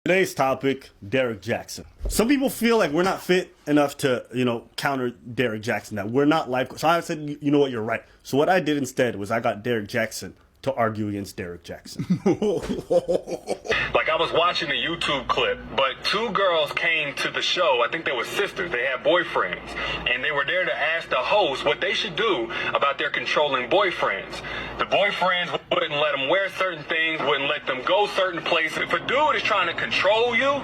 Today's topic, Derrick Jaxn. Some people feel like we're not fit enough to, counter Derrick Jaxn. That we're not life. So I said, you know what, you're right. So what I did instead was I got Derrick Jaxn to argue against Derrick Jaxn. Like, I was watching a YouTube clip, but two girls came to the show. I think they were sisters. They had boyfriends. And they were there to ask the host what they should do about their controlling boyfriends. The boyfriends wouldn't let them wear certain things, wouldn't let them go certain places. If a dude is trying to control you,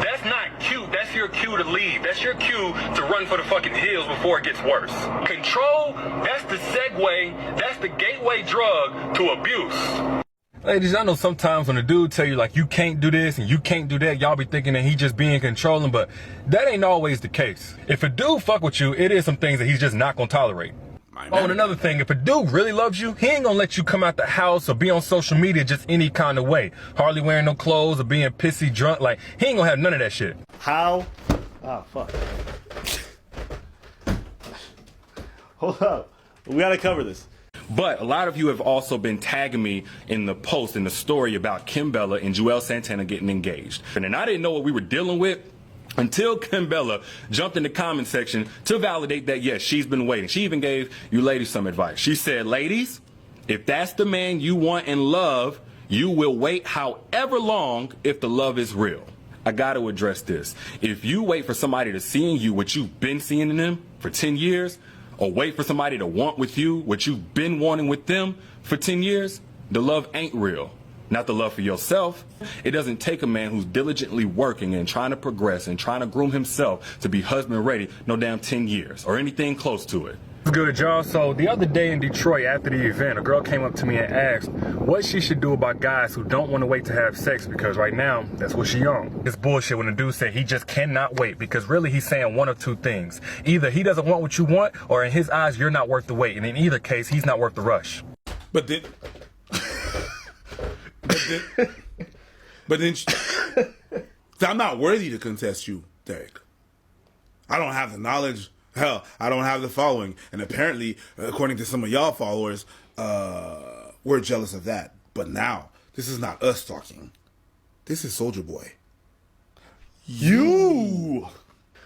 that's not cute. That's your cue to leave. That's your cue to run for the fucking hills before it gets worse. Control, that's the segue, that's the gateway drug to abuse. Ladies, I know sometimes when a dude tell you like you can't do this and you can't do that, y'all be thinking that he just being controlling, but that ain't always the case. If a dude fuck with you, it is some things that he's just not gonna tolerate. Oh, and another thing, if a dude really loves you, he ain't gonna let you come out the house or be on social media just any kind of way. Hardly wearing no clothes or being pissy drunk. Like, he ain't gonna have none of that shit. How? Oh, fuck. Hold up. We gotta cover this. But a lot of you have also been tagging me in the post, in the story about Kimbella and Juelz Santana getting engaged. And then I didn't know what we were dealing with until Kimbella jumped in the comment section to validate that, yes, she's been waiting. She even gave you ladies some advice. She said, ladies, if that's the man you want and love, you will wait however long if the love is real. I got to address this. If you wait for somebody to see in you what you've been seeing in them for 10 years, or wait for somebody to want with you what you've been wanting with them for 10 years, the love ain't real. Not the love for yourself. It doesn't take a man who's diligently working and trying to progress and trying to groom himself to be husband ready no damn 10 years or anything close to it. Good, y'all. So the other day in Detroit after the event, a girl came up to me and asked what she should do about guys who don't want to wait to have sex because right now, that's what she on. It's bullshit when a dude say he just cannot wait because really he's saying one of two things. Either he doesn't want what you want or in his eyes, you're not worth the wait. And in either case, he's not worth the rush. But then, I'm not worthy to contest you, Derrick. I don't have the knowledge. Hell, I don't have the following. And apparently, according to some of y'all followers, we're jealous of that. But now, this is not us talking. This is Soulja Boy. You.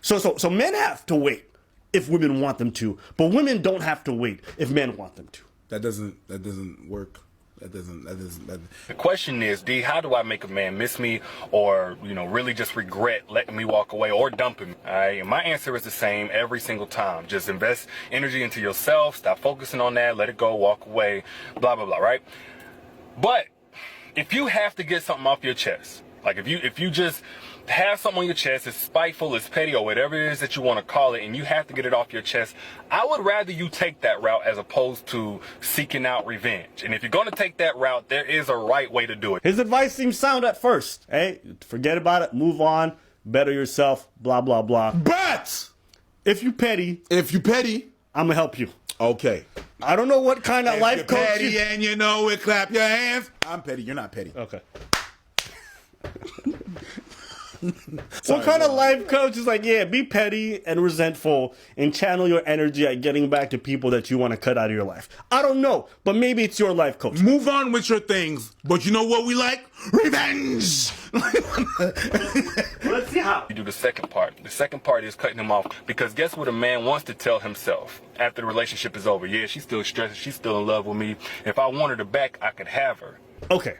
So men have to wait if women want them to, but women don't have to wait if men want them to. That doesn't work. The question is, D, how do I make a man miss me or, really just regret letting me walk away or dumping me? And my answer is the same every single time. Just invest energy into yourself, stop focusing on that, let it go, walk away, blah, blah, blah, right? But if you have to get something off your chest, like if you just have something on your chest, it's spiteful, it's petty, or whatever it is that you want to call it, and you have to get it off your chest, I would rather you take that route as opposed to seeking out revenge. And if you're going to take that route, there is a right way to do it. His advice seems sound at first. Hey, forget about it, move on, better yourself, blah, blah, blah. But if you petty, I'm going to help you. Okay. I don't know what kind of life coach petty and you know it, clap your hands. I'm petty, you're not petty. Okay. What kind of life coach is like, yeah, be petty and resentful and channel your energy at getting back to people that you want to cut out of your life? I don't know, but maybe it's your life coach. Move on with your things, but you know what we like? Revenge! Let's see how. You do the second part. The second part is cutting him off because guess what a man wants to tell himself after the relationship is over? Yeah, she's still stressed, she's still in love with me. If I wanted her back, I could have her. Okay,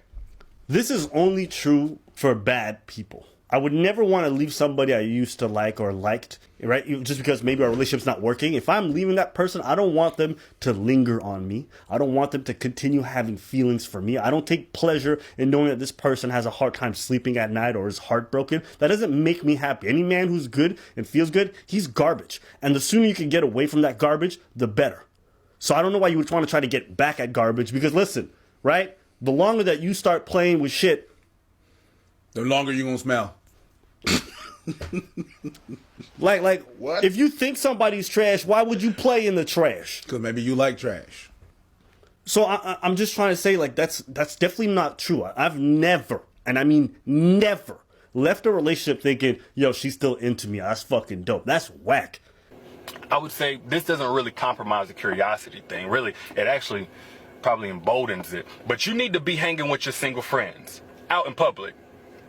this is only true for bad people. I would never want to leave somebody I used to like or liked, right? Just because maybe our relationship's not working. If I'm leaving that person, I don't want them to linger on me. I don't want them to continue having feelings for me. I don't take pleasure in knowing that this person has a hard time sleeping at night or is heartbroken. That doesn't make me happy. Any man who's good and feels good, he's garbage. And the sooner you can get away from that garbage, the better. So I don't know why you would want to try to get back at garbage because listen, right? The longer that you start playing with shit, the longer you're going to smell. like what? If you think somebody's trash, why would you play in the trash? Because maybe you like trash. So I'm just trying to say, like, that's definitely not true. I've never, and I mean never, left a relationship thinking, yo, she's still into me. That's fucking dope. That's whack. I would say this doesn't really compromise the curiosity thing. Really, it actually probably emboldens it. But you need to be hanging with your single friends out in public.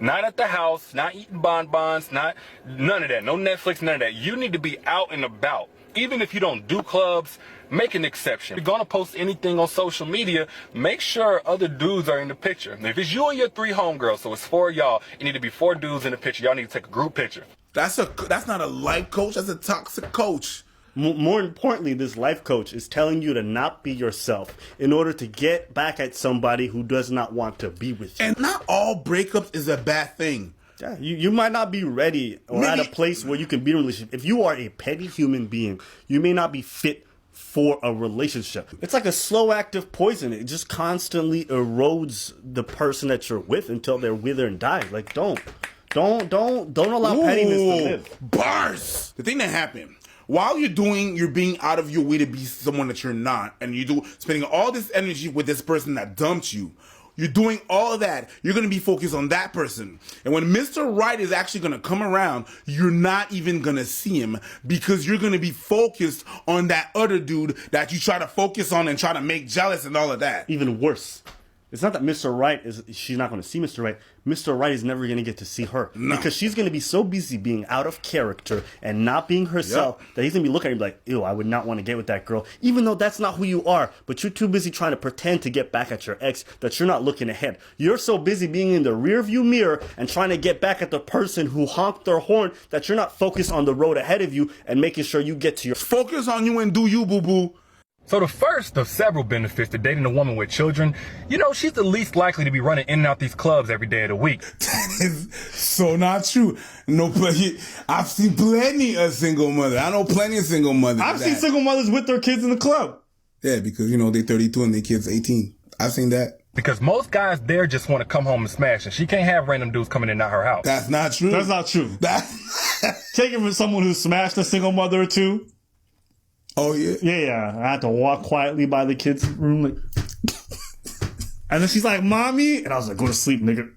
Not at the house, not eating bonbons, not none of that. No Netflix, none of that. You need to be out and about. Even if you don't do clubs, make an exception. If you're gonna post anything on social media, make sure other dudes are in the picture. If it's you and your 3 homegirls, so it's 4 of y'all, it need to be 4 dudes in the picture. Y'all need to take a group picture. That's not a life coach. That's a toxic coach. More importantly, this life coach is telling you to not be yourself in order to get back at somebody who does not want to be with you. And not all breakups is a bad thing. Yeah, you might not be ready or at a place where you can be in a relationship. If you are a petty human being, you may not be fit for a relationship. It's like a slow active poison. It just constantly erodes the person that you're with until they're wither and die. Like, don't allow pettiness to live. Bars. The thing that happened while you're being out of your way to be someone that you're not, and spending all this energy with this person that dumped you. You're doing all of that. You're going to be focused on that person. And when Mr. Right is actually going to come around, you're not even going to see him because you're going to be focused on that other dude that you try to focus on and try to make jealous and all of that. Even worse. It's not that Mr. Right she's not going to see Mr. Right. Mr. Right is never going to get to see her. No. Because she's going to be so busy being out of character and not being herself that he's going to be looking at her like, ew, I would not want to get with that girl. Even though that's not who you are. But you're too busy trying to pretend to get back at your ex that you're not looking ahead. You're so busy being in the rearview mirror and trying to get back at the person who honked their horn that you're not focused on the road ahead of you and making sure you get to your... Focus on you and do you, boo-boo. So the first of several benefits to dating a woman with children, she's the least likely to be running in and out these clubs every day of the week. That is so not true. I've seen plenty of single mothers. I know plenty of single mothers. I've seen single mothers with their kids in the club. Yeah, because, they're 32 and their kids 18. I've seen that. Because most guys there just want to come home and smash, and she can't have random dudes coming in and out her house. That's not true. That's not true. Take it from someone who smashed a single mother or two. Oh, yeah? Yeah. I had to walk quietly by the kids' room. And then she's like, Mommy? And I was like, go to sleep, nigga.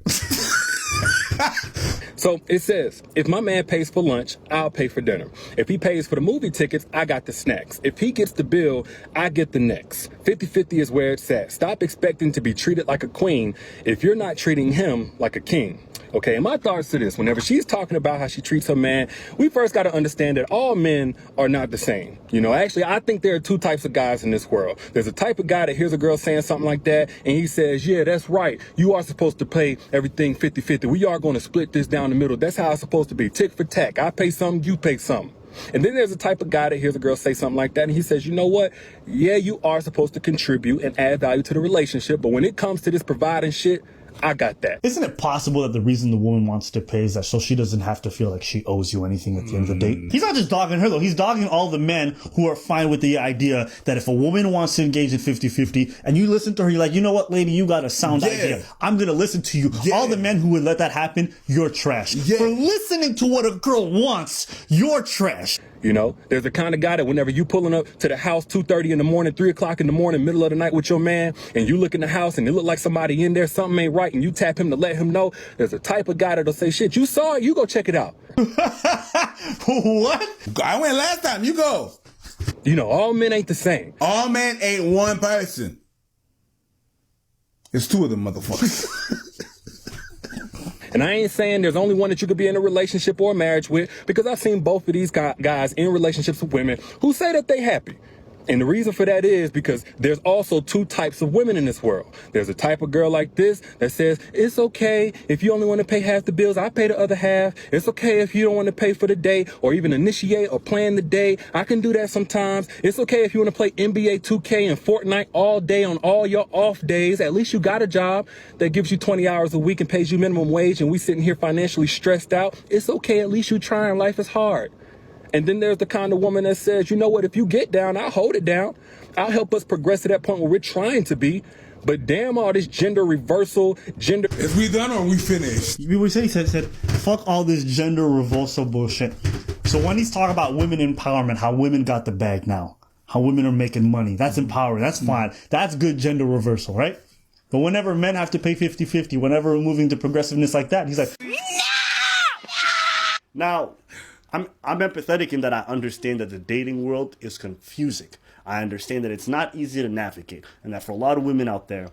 So it says, if my man pays for lunch, I'll pay for dinner. If he pays for the movie tickets, I got the snacks. If he gets the bill, I get the next. 50-50 is where it's at. Stop expecting to be treated like a queen if you're not treating him like a king. Okay, and my thoughts to this, whenever she's talking about how she treats her man, we first got to understand that all men are not the same. Actually, I think there are 2 types of guys in this world. There's a type of guy that hears a girl saying something like that, and he says, yeah, that's right. You are supposed to pay everything 50-50. We are going to split this down the middle. That's how it's supposed to be. Tick for tack. I pay something, you pay something. And then there's a type of guy that hears a girl say something like that, and he says, you know what? Yeah, you are supposed to contribute and add value to the relationship, but when it comes to this providing shit, I got that. Isn't it possible that the reason the woman wants to pay is that so she doesn't have to feel like she owes you anything at the end of the date? He's not just dogging her, though. He's dogging all the men who are fine with the idea that if a woman wants to engage in 50-50 and you listen to her, you're like, you know what, lady, you got a sound idea. I'm going to listen to you. Yeah. All the men who would let that happen, you're trash. Yeah. For listening to what a girl wants, you're trash. There's the kind of guy that whenever you pulling up to the house 2:30 in the morning, 3 o'clock in the morning, middle of the night with your man, and you look in the house and it look like somebody in there, something ain't right, and you tap him to let him know, there's a type of guy that'll say, shit, you saw it, you go check it out. What? I went last time, you go. All men ain't the same. All men ain't one person. It's 2 of them motherfuckers. And I ain't saying there's only one that you could be in a relationship or a marriage with, because I've seen both of these guys in relationships with women who say that they happy. And the reason for that is because there's also 2 types of women in this world. There's a type of girl like this that says, it's okay if you only want to pay half the bills, I pay the other half. It's okay if you don't want to pay for the day or even initiate or plan the day. I can do that sometimes. It's okay if you want to play NBA 2K and Fortnite all day on all your off days. At least you got a job that gives you 20 hours a week and pays you minimum wage, and we sitting here financially stressed out. It's okay. At least you trying. Life is hard. And then there's the kind of woman that says, you know what, if you get down, I'll hold it down. I'll help us progress to that point where we're trying to be. But damn all this gender reversal, gender... Is we done or we finished? He said, fuck all this gender reversal bullshit. So when he's talking about women empowerment, how women got the bag now, how women are making money, that's empowering, that's fine. That's good gender reversal, right? But whenever men have to pay 50-50, whenever we're moving to progressiveness like that, he's like... No! Now... I'm empathetic in that I understand that the dating world is confusing. I understand that it's not easy to navigate, and that for a lot of women out there,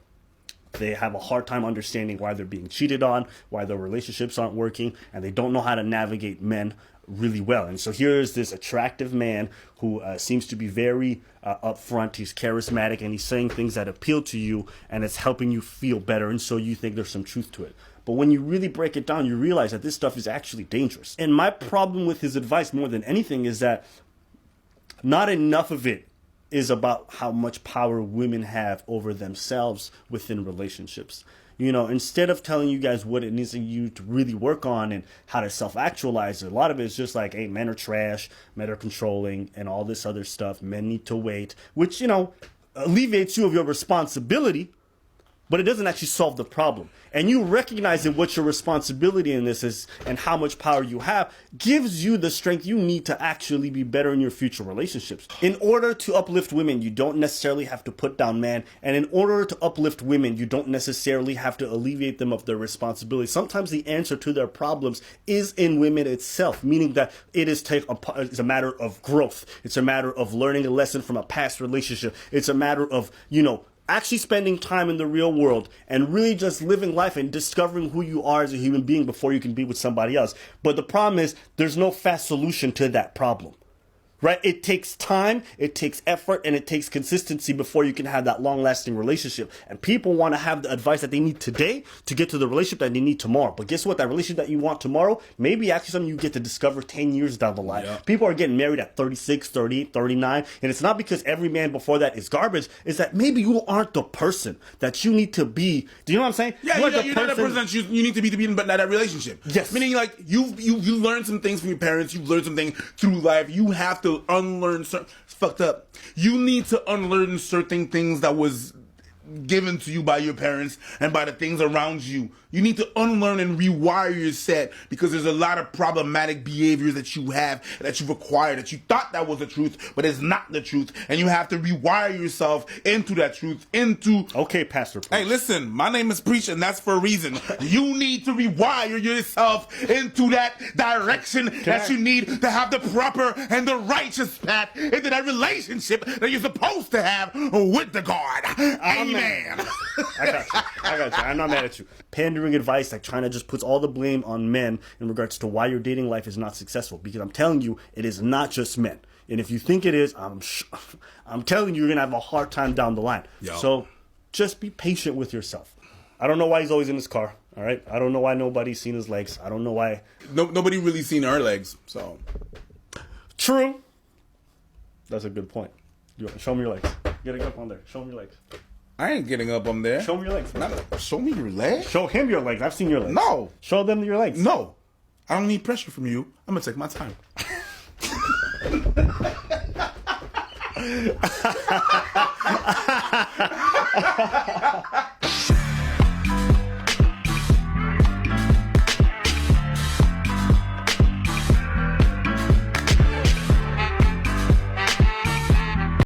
They have a hard time understanding why they're being cheated on, why their relationships aren't working, and they don't know how to navigate men really well. And so here's this attractive man who seems to be very upfront. He's charismatic, and he's saying things that appeal to you, and it's helping you feel better, and so you think there's some truth to it. But when you really break it down, you realize that this stuff is actually dangerous. And my problem with his advice more than anything is that not enough of it is about how much power women have over themselves within relationships. You know, instead of telling you guys what it needs you to really work on and how to self-actualize, a lot of it is just like, hey, men are trash, men are controlling, and all this other stuff. Men need to wait, which, you know, alleviates you of your responsibility, but it doesn't actually solve the problem. And you recognizing what your responsibility in this is and how much power you have gives you the strength you need to actually be better in your future relationships. In order to uplift women, you don't necessarily have to put down men. And in order to uplift women, you don't necessarily have to alleviate them of their responsibility. Sometimes the answer to their problems is in women itself, meaning that it's a matter of growth. It's a matter of learning a lesson from a past relationship. It's a matter of, you know, actually spending time in the real world and really just living life and discovering who you are as a human being before you can be with somebody else. But the problem is there's no fast solution to that problem. Right? It takes time, it takes effort, and it takes consistency before you can have that long-lasting relationship. And people want to have the advice that they need today to get to the relationship that they need tomorrow. But guess what? That relationship that you want tomorrow may be actually something you get to discover 10 years down the line. Yep. People are getting married at 36, 38, 39, and it's not because every man before that is garbage. It's that maybe you aren't the person that you need to be. Do you know what I'm saying? Yeah, you're not the person that you need to be in that relationship. Yes. Meaning, like, you learned some things from your parents. You've learned some things through life. You have to unlearn certain, it's fucked up. You need to unlearn certain things that was given to you by your parents and by the things around you. You need to unlearn and rewire your set because there's a lot of problematic behaviors that you have, that you've acquired, that you thought that was the truth, but it's not the truth. And you have to rewire yourself into that truth, Okay, Pastor Preach. Hey, listen, my name is Preach, and that's for a reason. You need to rewire yourself into that direction you need to have the proper and the righteous path into that relationship that you're supposed to have with the God. Amen. I got you. I'm not mad at you. Pandering advice, like trying to just puts all the blame on men in regards to why your dating life is not successful. Because I'm telling you, it is not just men. And if you think it is, I'm telling you, you're gonna have a hard time down the line. Yo. So just be patient with yourself. I don't know why he's always in his car. All right. I don't know why nobody's seen his legs. I don't know why. Nobody really seen her legs. So true. That's a good point. Show me your legs. Get up on there. Show me your legs. I ain't getting up on there. Show me your legs. Show me your legs? Show him your legs. I've seen your legs. No. Show them your legs. No. I don't need pressure from you. I'm going to take my time.